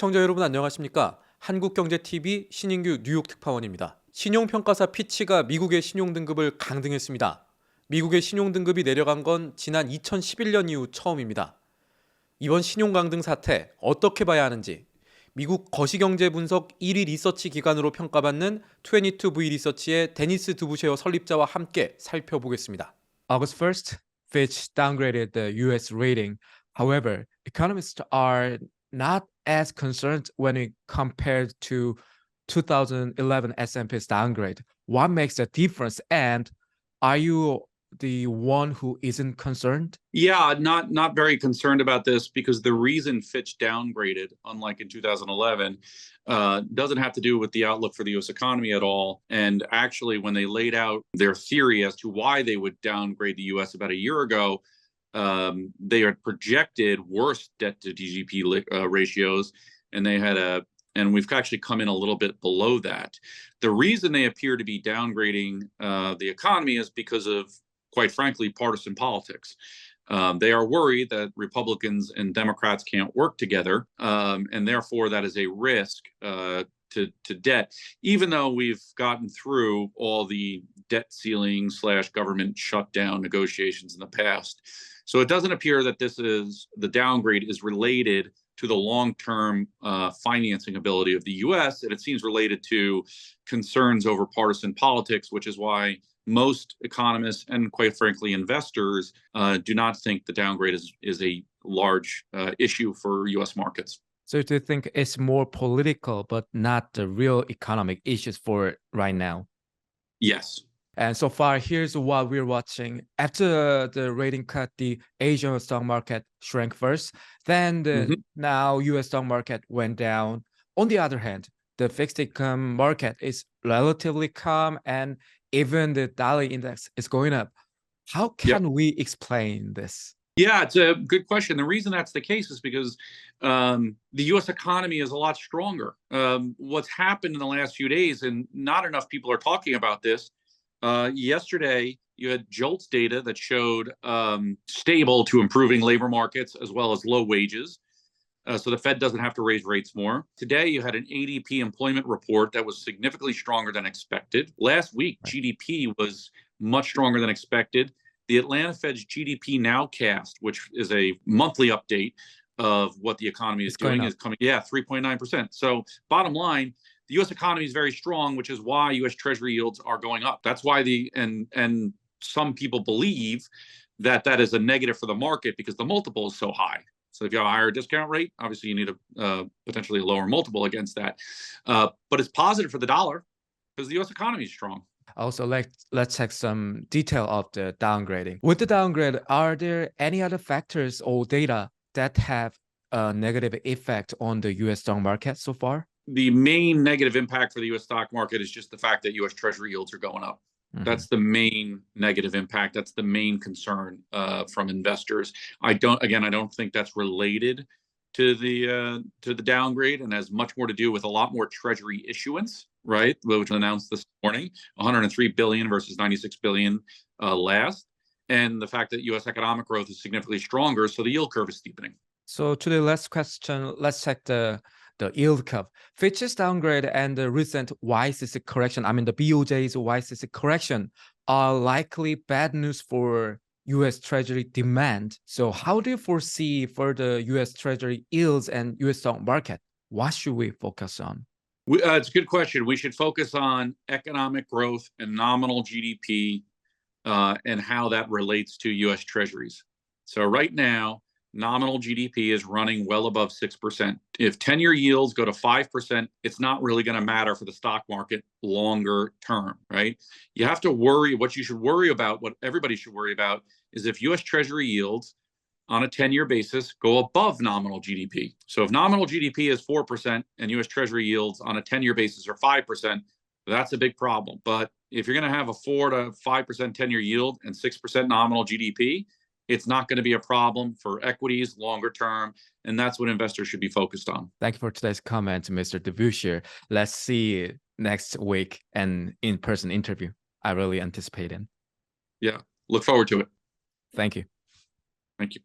시청자 여러분 안녕하십니까? 한국경제TV 신인규 뉴욕 특파원입니다. 신용평가사 피치가 미국의 신용등급을 강등했습니다. 미국의 신용등급이 내려간 건 지난 2011년 이후 처음입니다. 이번 신용강등 사태 어떻게 봐야 하는지 미국 거시경제 분석 1위 리서치 기관으로 평가받는 22V 리서치의 데니스 두부쉐어 설립자와 함께 살펴보겠습니다. August 1st, Fitch downgraded the US rating. However, economists are not as concerned when it compared to 2011 S&P's downgrade. What makes the difference? And are you the one who isn't concerned? Yeah, not very concerned about this because the reason Fitch downgraded, unlike in 2011, doesn't have to do with the outlook for the U.S. economy at all. And actually, when they laid out their theory as to why they would downgrade the U.S. about a year ago, they had projected worse debt to GDP ratios, and we've actually come in a little bit below that. The reason they appear to be downgrading the economy is because of, quite frankly, partisan politics. They are worried that Republicans and Democrats can't work together, and therefore that is a risk to debt, even though we've gotten through all the debt ceiling / government shutdown negotiations in the past. So it doesn't appear that the downgrade is related to the long-term financing ability of the U.S., and it seems related to concerns over partisan politics, which is why most economists and, quite frankly, investors do not think the downgrade is a large issue for U.S. markets. So do you think it's more political but not the real economic issues for right now? Yes. And so far, here's what we're watching. After the rating cut, the Asian stock market shrank first. Then now U.S. stock market went down. On the other hand, the fixed income market is relatively calm, and even the dollar index is going up. How can we explain this? Yeah, it's a good question. The reason that's the case is because the U.S. economy is a lot stronger. What's happened in the last few days, and not enough people are talking about this, yesterday, you had JOLTS data that showed stable to improving labor markets as well as low wages. So the Fed doesn't have to raise rates more. Today, you had an ADP employment report that was significantly stronger than expected. Last week, GDP was much stronger than expected. The Atlanta Fed's GDP nowcast, which is a monthly update of what the economy is doing, is coming, 3.9%. So bottom line, the U.S. economy is very strong, which is why U.S. Treasury yields are going up. That's why and some people believe that is a negative for the market because the multiple is so high. So if you have a higher discount rate, obviously you need a potentially lower multiple against that. But it's positive for the dollar because the U.S. economy is strong. Also, let's check some detail of the downgrading. With the downgrade, are there any other factors or data that have a negative effect on the U.S. stock market so far? The main negative impact for the U.S. stock market is just the fact that U.S. Treasury yields are going up. That's the main negative impact. That's the main concern from investors. I don't think that's related to the downgrade, and has much more to do with a lot more Treasury issuance, right? Which was announced this morning, 103 billion versus 96 billion last, and the fact that U.S. economic growth is significantly stronger, so the yield curve is steepening. So to the last question, let's check the yield curve. Fitch's downgrade and the recent YCC correction, the BOJ's YCC correction, are likely bad news for U.S. Treasury demand. So how do you foresee for the U.S. Treasury yields and U.S. stock market? What should we focus on? It's a good question. We should focus on economic growth and nominal GDP and how that relates to U.S. Treasuries. So right now, nominal GDP is running well above 6%. If 10-year yields go to 5%, it's not really going to matter for the stock market longer term, right? You have to worry, what you should worry about, what everybody should worry about, is if U.S. Treasury yields on a 10-year basis go above nominal GDP. So if nominal GDP is 4% and U.S. Treasury yields on a 10-year basis are 5%, that's a big problem. But if you're going to have a 4 to 5% 10-year yield and 6% nominal GDP, it's not going to be a problem for equities longer term, and that's what investors should be focused on. Thank you for today's comment, Mr. Dubuche. Let's see next week an in-person interview. I really anticipate it. Yeah, look forward to it. Thank you. Thank you.